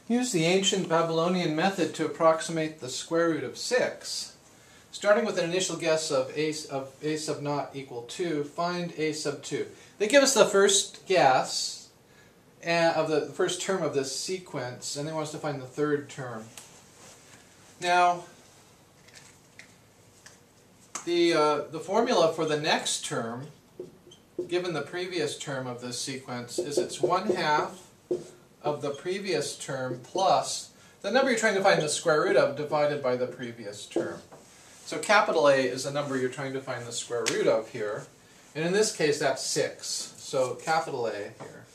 Use the ancient Babylonian method to approximate the square root of 6. Starting with an initial guess of a sub naught equal 2, find a sub 2. They give us the first guess of the first term of this sequence, and they want us to find the third term. Now, the formula for the next term, given the previous term of this sequence, is it's 1/2 of the previous term plus the number you're trying to find the square root of divided by the previous term. So capital A is the number you're trying to find the square root of here. And in this case, that's 6. So capital A here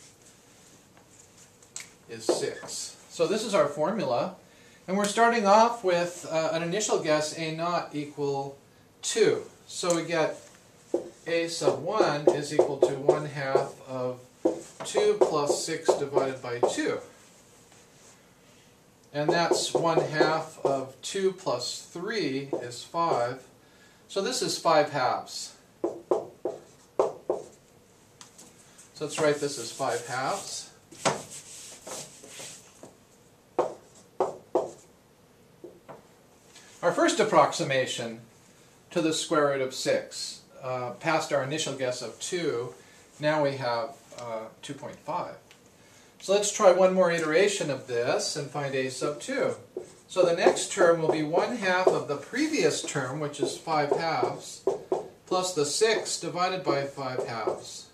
is 6. So this is our formula. And we're starting off with an initial guess, A naught equal 2. So we get A sub 1 is equal to 1/2 of 2 plus 6 divided by 2. And that's 1/2 of 2 plus 3 is 5. So this is 5/2. So let's write this as 5/2. Our first approximation to the square root of 6, past our initial guess of 2, now we have 2.5. So let's try one more iteration of this and find a sub 2. So the next term will be 1/2 of the previous term, which is 5/2, plus the 6 divided by 5/2.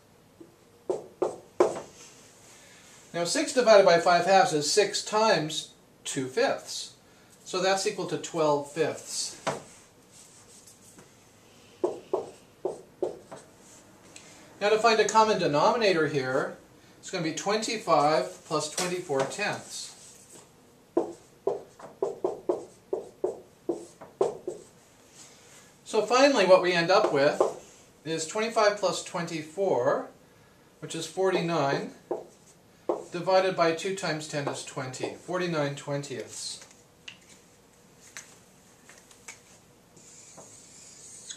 Now 6 divided by 5/2 is 6 times 2/5. So that's equal to 12/5. Now to find a common denominator here, it's going to be 25 plus 24/10. So finally what we end up with is 25 plus 24, which is 49, divided by 2 times 10 is 20, 49/20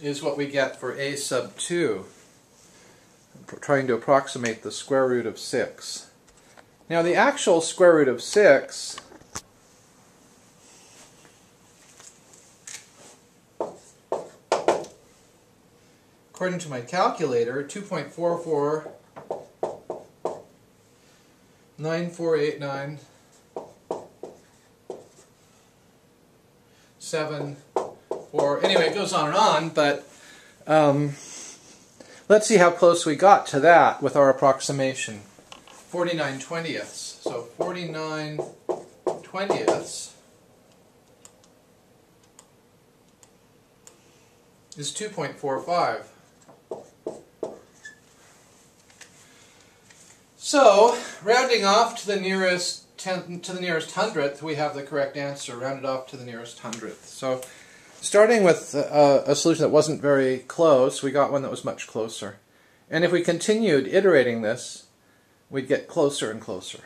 is what we get for a sub 2. Trying to approximate the square root of 6. Now the actual square root of 6 according to my calculator, 2.44 9489 7 4. Anyway, it goes on and on, but let's see how close we got to that with our approximation. 49/20. So 49/20 is 2.45. So, rounding off to the nearest hundredth, we have the correct answer, rounded off to the nearest hundredth. So, starting with a solution that wasn't very close, we got one that was much closer. And if we continued iterating this, we'd get closer and closer.